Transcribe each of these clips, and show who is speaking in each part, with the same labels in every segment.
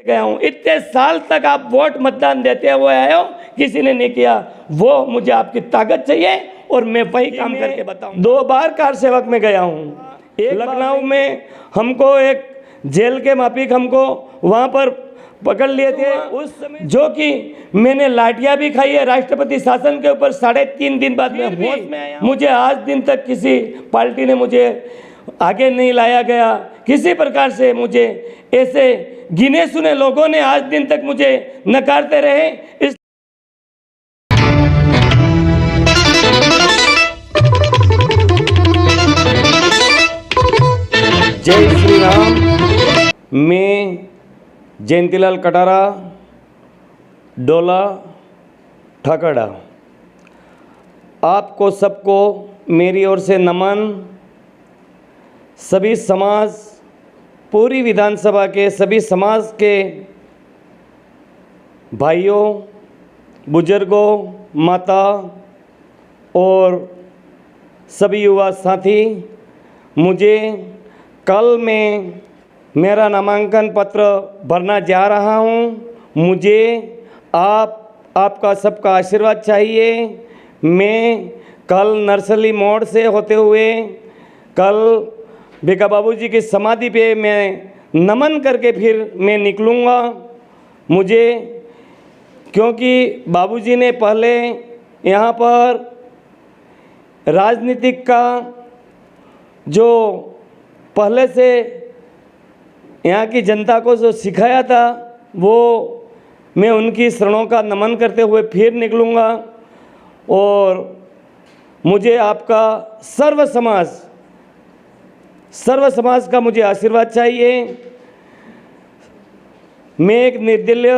Speaker 1: गया हूँ। इतने साल तक आप वोट मतदान देते हुए आए हो, किसी ने नहीं किया। वो मुझे आपकी ताकत चाहिए और मैं वही काम करके बताऊँ। 2 बार कार सेवक में गया हूँ। एक लखनऊ में हमको एक जेल के माफिक हमको वहाँ पर पकड़ लिए थे उस समय, जो कि मैंने लाठियाँ भी खाई है राष्ट्रपति शासन के ऊपर। 3.5 दिन बाद में होश में आया। मुझे आज दिन तक किसी पार्टी ने मुझे आगे नहीं लाया गया, किसी प्रकार से मुझे ऐसे गिने सुने लोगों ने आज दिन तक मुझे नकारते रहे। इस जय श्री राम। मैं जयंतीलाल कटारा, डोला, ठाकरडा, आपको सबको मेरी ओर से नमन। सभी समाज, पूरी विधानसभा के सभी समाज के भाइयों, बुजुर्गों, माता और सभी युवा साथी, मुझे कल मैं मेरा नामांकन पत्र भरना जा रहा हूँ। मुझे आपका सबका आशीर्वाद चाहिए। मैं कल नर्सरी मोड़ से होते हुए कल भिका बाबूजी की समाधि पे मैं नमन करके फिर मैं निकलूँगा। मुझे, क्योंकि बाबूजी ने पहले यहाँ पर राजनीतिक का जो पहले से यहाँ की जनता को जो सिखाया था, वो मैं उनकी शरणों का नमन करते हुए फिर निकलूँगा। और मुझे आपका सर्व समाज का मुझे आशीर्वाद चाहिए। मैं एक निर्दलीय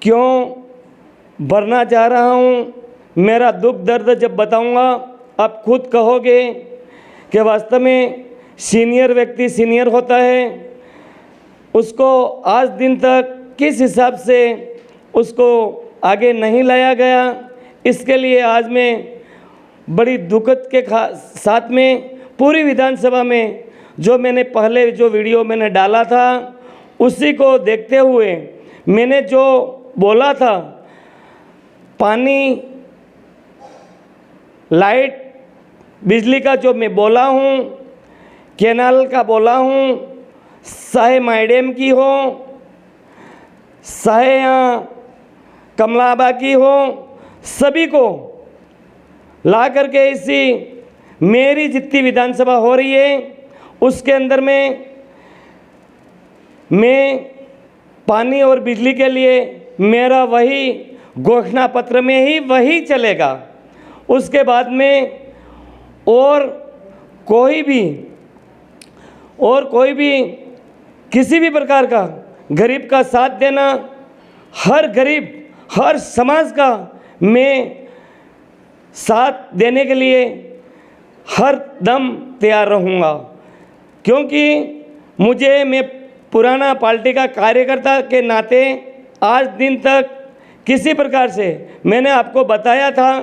Speaker 1: क्यों भरना चाह रहा हूँ, मेरा दुख दर्द जब बताऊँगा आप खुद कहोगे कि वास्तव में सीनियर व्यक्ति सीनियर होता है, उसको आज दिन तक किस हिसाब से उसको आगे नहीं लाया गया। इसके लिए आज मैं बड़ी दुखद के साथ में पूरी विधानसभा में जो मैंने पहले जो वीडियो मैंने डाला था, उसी को देखते हुए मैंने जो बोला था, पानी, लाइट, बिजली का जो मैं बोला हूँ, कैनाल का बोला हूँ, चाहे माइडेम की हो, चाहे यहाँ कमलाबा की हो, सभी को ला करके इसी मेरी जितनी विधानसभा हो रही है उसके अंदर में मैं पानी और बिजली के लिए मेरा वही घोषणा पत्र में ही वही चलेगा। उसके बाद में और कोई भी किसी भी प्रकार का गरीब का साथ देना, हर गरीब, हर समाज का मैं साथ देने के लिए हर दम तैयार रहूँगा। क्योंकि मैं पुराना पार्टी का कार्यकर्ता के नाते आज दिन तक किसी प्रकार से, मैंने आपको बताया था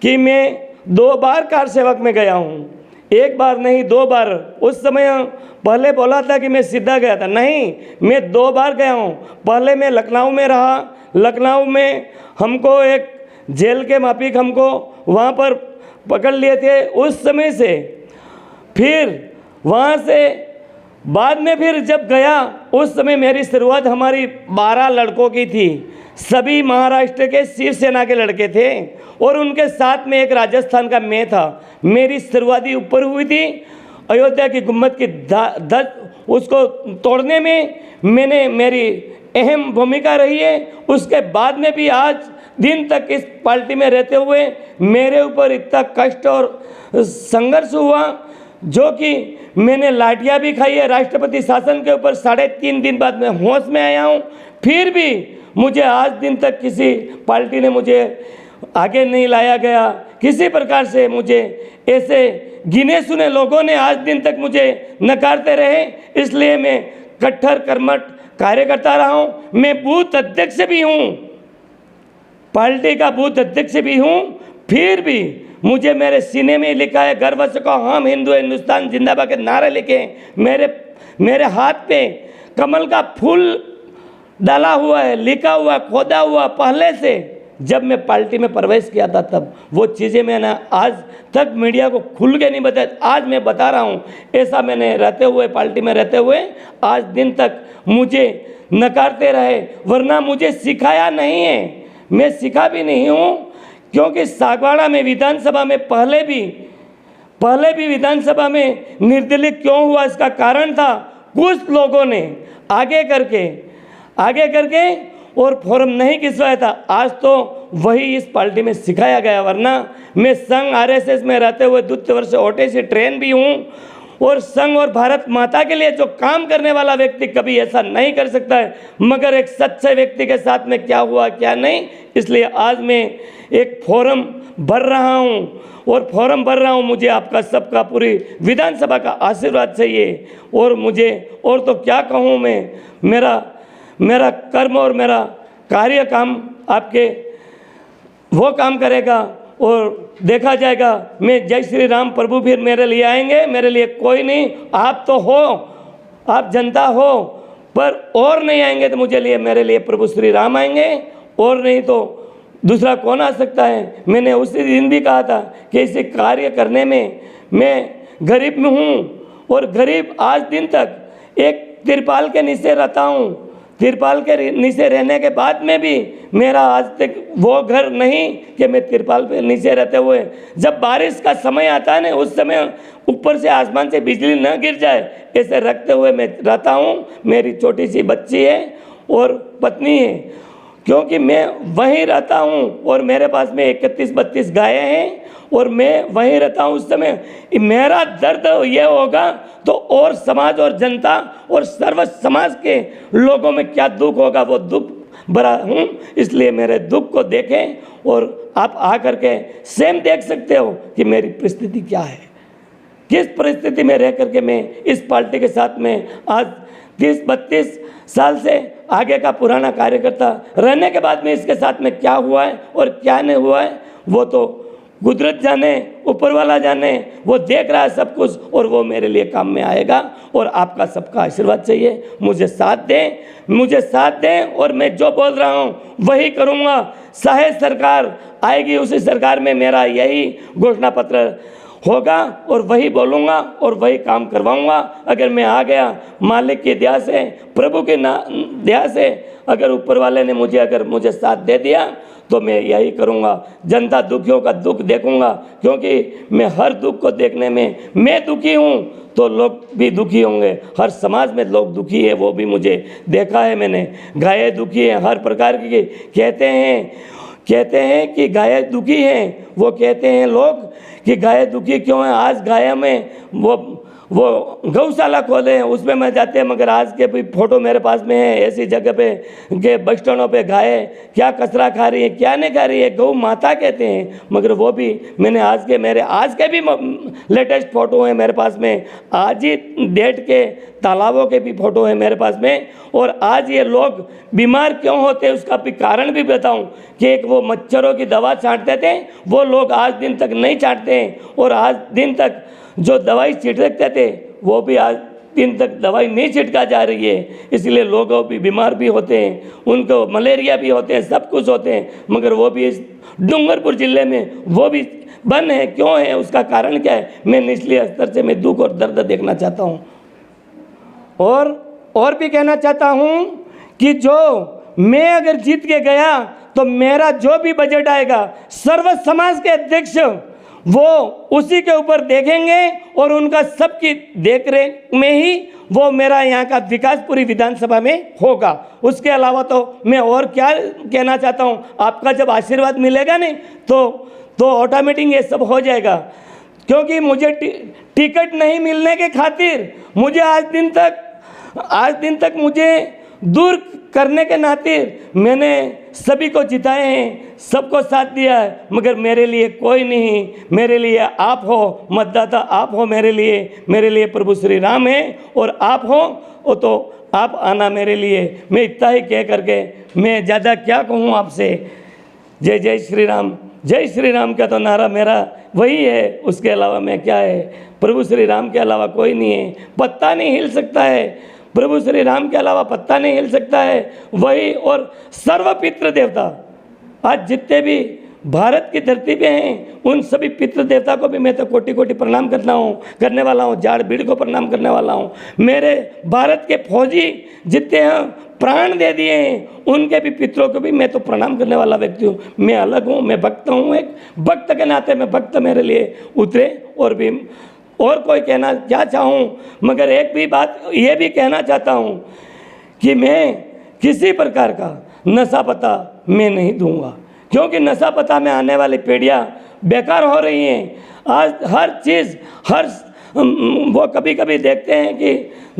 Speaker 1: कि मैं 2 बार कार सेवक में गया हूँ, 1 बार नहीं 2 बार। उस समय पहले बोला था कि मैं सीधा गया था, नहीं, मैं 2 बार गया हूँ। पहले मैं लखनऊ में रहा, लखनऊ में हमको एक जेल के माफिक हमको वहाँ पर पकड़ लिए थे उस समय से। फिर वहाँ से बाद में फिर जब गया, उस समय मेरी शुरुआत हमारी 12 लड़कों की थी, सभी महाराष्ट्र के शिवसेना के लड़के थे और उनके साथ में एक राजस्थान का मैं था। मेरी शुरुआती ऊपर हुई थी, अयोध्या की गुम्बद की उसको तोड़ने में मेरी अहम भूमिका रही है। उसके बाद में भी आज दिन तक इस पार्टी में रहते हुए मेरे ऊपर इतना कष्ट और संघर्ष हुआ, जो कि मैंने लाठियाँ भी खाई है राष्ट्रपति शासन के ऊपर। 3.5 दिन बाद मैं होश में आया हूँ। फिर भी मुझे आज दिन तक किसी पार्टी ने मुझे आगे नहीं लाया गया, किसी प्रकार से मुझे ऐसे गिने सुने लोगों ने आज दिन तक मुझे नकारते रहे। इसलिए मैं कट्टर कर्मठ कार्यकर्ता रहा हूँ। मैं बूथ अध्यक्ष भी हूँ, पार्टी का बूथ अध्यक्ष भी हूँ। फिर भी मुझे मेरे सीने में लिखा है गर्व से को हम हिंदू हिंदुस्तान जिंदाबाद के नारे लिखे, मेरे हाथ पे कमल का फूल डाला हुआ है, लिखा हुआ, खोदा हुआ पहले से। जब मैं पार्टी में प्रवेश किया था तब वो चीज़ें मैंने आज तक मीडिया को खुल के नहीं बताया, आज मैं बता रहा हूँ। ऐसा मैंने रहते हुए, पार्टी में रहते हुए आज दिन तक मुझे नकारते रहे, वरना मुझे सिखाया नहीं है, मैं सीखा भी नहीं हूँ। क्योंकि सागवाड़ा में विधानसभा में पहले भी विधानसभा में निर्दलीय क्यों हुआ, इसका कारण था कुछ लोगों ने आगे करके और फॉर्म नहीं खिंचवाया था। आज तो वही इस पार्टी में सिखाया गया, वरना मैं संघ आरएसएस में रहते हुए द्वितीय वर्ष ओटीसी ट्रेन भी हूँ, और संघ और भारत माता के लिए जो काम करने वाला व्यक्ति कभी ऐसा नहीं कर सकता है। मगर एक सच्चे व्यक्ति के साथ में क्या हुआ क्या नहीं, इसलिए आज मैं एक फॉर्म भर रहा हूँ और फॉर्म भर रहा हूँ। मुझे आपका सबका, पूरी विधानसभा का आशीर्वाद चाहिए। और मुझे और तो क्या कहूँ मैं, मेरा कर्म और मेरा कार्य काम आपके वो काम करेगा और देखा जाएगा। मैं जय श्री राम, प्रभु फिर मेरे लिए आएंगे, मेरे लिए कोई नहीं। आप तो हो, आप जनता हो, पर और नहीं आएंगे तो मेरे लिए प्रभु श्री राम आएंगे, और नहीं तो दूसरा कौन आ सकता है। मैंने उसी दिन भी कहा था कि इसे कार्य करने में मैं गरीब में हूँ, और गरीब आज दिन तक एक तिरपाल के नीचे रहता हूँ। तिरपाल के नीचे रहने के बाद में भी मेरा आज तक वो घर नहीं कि मैं तिरपाल पे नीचे रहते हुए, जब बारिश का समय आता है ना, उस समय ऊपर से आसमान से बिजली न गिर जाए, ऐसे रखते हुए मैं रहता हूँ। मेरी छोटी सी बच्ची है और पत्नी है, क्योंकि मैं वहीं रहता हूँ और मेरे पास में 31-32 गायें हैं और मैं वहीं रहता हूँ। उस समय मेरा दर्द ये होगा तो और समाज और जनता और सर्व समाज के लोगों में क्या दुख होगा, वो दुख भरा हूँ। इसलिए मेरे दुख को देखें और आप आकर के स्वयं देख सकते हो कि मेरी परिस्थिति क्या है, किस परिस्थिति में रह करके मैं इस पार्टी के साथ में आज 30-32 साल से आगे का पुराना कार्यकर्ता रहने के बाद में इसके साथ में क्या हुआ है और क्या नहीं हुआ है, वो तो कुदरत जाने, ऊपर वाला जाने, वो देख रहा है सब कुछ, और वो मेरे लिए काम में आएगा। और आपका सबका आशीर्वाद चाहिए, मुझे साथ दें और मैं जो बोल रहा हूँ वही करूँगा। चाहे सरकार आएगी, उसी सरकार में मेरा यही घोषणा पत्र होगा और वही बोलूँगा और वही काम करवाऊँगा। अगर मैं आ गया, मालिक की दया से, प्रभु की दया से, अगर ऊपर वाले ने मुझे साथ दे दिया तो मैं यही करूँगा। जनता दुखियों का दुख देखूँगा, क्योंकि मैं हर दुख को देखने में मैं दुखी हूँ तो लोग भी दुखी होंगे। हर समाज में लोग दुखी है, वो भी मुझे देखा है मैंने। गायें दुखी हैं हर प्रकार की, कहते हैं कि गाय दुखी हैं। वो कहते हैं लोग कि गाय दुखी क्यों है। आज गाय में वो गौशाला खोले हैं, उसमें मैं जाते हैं, मगर आज के भी फोटो मेरे पास में है। ऐसी जगह पे के बस स्टैंडों पे गाय क्या कचरा खा रही है, क्या नहीं खा रही है, गौ माता कहते हैं। मगर वो भी मैंने आज के भी लेटेस्ट फ़ोटो हैं मेरे पास में, आज ही डेट के तालाबों के भी फ़ोटो हैं मेरे पास में। और आज ये लोग बीमार क्यों होते हैं उसका भी कारण भी बताऊं कि एक वो मच्छरों की दवा छांटते थे, वो लोग आज दिन तक नहीं छांटते हैं। और आज दिन तक जो दवाई छिड़कते थे वो भी आज दिन तक दवाई नहीं छिड़का जा रही है। इसलिए लोग भी बीमार भी होते हैं, उनको मलेरिया भी होते हैं, सब कुछ होते हैं। मगर वो भी इस डूंगरपुर ज़िले में वो भी बंद है। क्यों है, उसका कारण क्या है, मैं निचले स्तर से मैं दुख और दर्द देखना चाहता हूँ। और भी कहना चाहता हूँ कि जो मैं अगर जीत के गया तो मेरा जो भी बजट आएगा सर्व समाज के अध्यक्ष वो उसी के ऊपर देखेंगे और उनका सबकी देखरेख में ही वो मेरा यहाँ का विकास पूरी विधानसभा में होगा। उसके अलावा तो मैं और क्या कहना चाहता हूँ, आपका जब आशीर्वाद मिलेगा नहीं तो ऑटोमेटिक ये सब हो जाएगा। क्योंकि मुझे टिकट नहीं मिलने के खातिर मुझे आज दिन तक मुझे दूर करने के नाते मैंने सभी को जिताए हैं, सबको साथ दिया है, मगर मेरे लिए कोई नहीं। मेरे लिए आप हो, मतदाता आप हो, मेरे लिए प्रभु श्री राम है और आप हो, वो तो आप आना मेरे लिए। मैं इतना ही कह करके मैं ज़्यादा क्या कहूँ आपसे। जय जय श्री राम, जय श्री राम का तो नारा मेरा वही है, उसके अलावा मैं क्या है। प्रभु श्री राम के अलावा कोई नहीं है। पत्ता नहीं हिल सकता है, प्रभु श्री राम के अलावा पत्ता नहीं हिल सकता है, वही और सर्व पितृ देवता आज जितने भी भारत की धरती पे हैं उन सभी पितृ देवता को भी मैं तो कोटि कोटि प्रणाम करने वाला हूँ, झाड़ भीड़ को प्रणाम करने वाला हूँ। मेरे भारत के फौजी जितने हैं प्राण दे दिए हैं उनके भी पितरों को भी मैं तो प्रणाम करने वाला व्यक्ति हूँ। मैं अलग हूँ, मैं भक्त हूँ, एक भक्त के नाते मैं भक्त मेरे लिए उतरे। और कोई कहना क्या चाहूँ, मगर एक भी बात ये भी कहना चाहता हूँ कि मैं किसी प्रकार का नशा पता मैं नहीं दूंगा, क्योंकि नशा पता में आने वाली पीढ़ियाँ बेकार हो रही हैं। आज हर चीज़ वो कभी कभी देखते हैं कि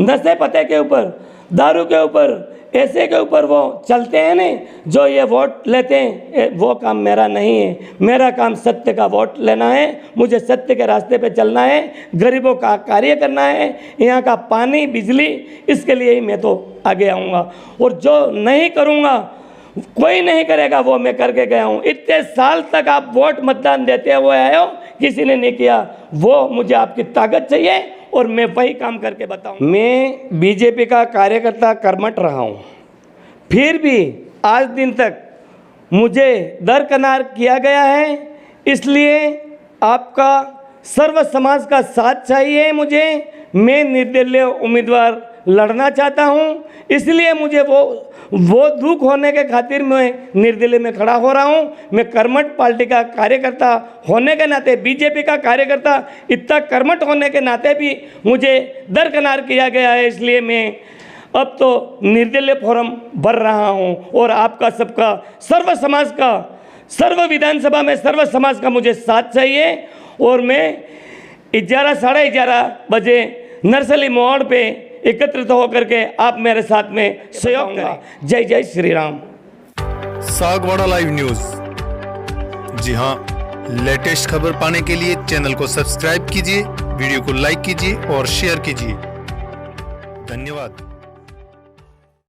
Speaker 1: नशे पते के ऊपर, दारू के ऊपर, ऐसे के ऊपर वो चलते हैं नहीं, जो ये वोट लेते हैं वो काम मेरा नहीं है। मेरा काम सत्य का वोट लेना है, मुझे सत्य के रास्ते पे चलना है, गरीबों का कार्य करना है, यहाँ का पानी बिजली इसके लिए ही मैं तो आगे आऊँगा। और जो नहीं करूँगा कोई नहीं करेगा वो मैं करके गया हूँ। इतने साल तक आप वोट मतदान देते हुए आए हो, किसी ने नहीं किया, वो मुझे आपकी ताकत चाहिए और मैं वही काम करके बताऊँ। मैं बीजेपी का कार्यकर्ता कर्मठ रहा हूँ, फिर भी आज दिन तक मुझे दरकिनार किया गया है। इसलिए आपका सर्व समाज का साथ चाहिए मुझे। मैं निर्दलीय उम्मीदवार लड़ना चाहता हूँ, इसलिए मुझे वो दुख होने के खातिर मैं निर्दलीय में खड़ा हो रहा हूँ। मैं कर्मठ पार्टी का कार्यकर्ता होने के नाते, बीजेपी का कार्यकर्ता इतना कर्मठ होने के नाते भी मुझे दरकिनार किया गया है, इसलिए मैं अब तो निर्दलीय फोरम भर रहा हूँ। और आपका सबका, सर्व समाज का, सर्व विधानसभा में सर्व समाज का मुझे साथ चाहिए। और मैं 11 साढ़े 11 बजे नरसली मोड़ पे एकत्रित होकर के आप मेरे साथ में सहयोग करें। जय जय श्री राम।
Speaker 2: सागवाड़ा लाइव न्यूज, जी हाँ, लेटेस्ट खबर पाने के लिए चैनल को सब्सक्राइब कीजिए, वीडियो को लाइक कीजिए और शेयर कीजिए। धन्यवाद।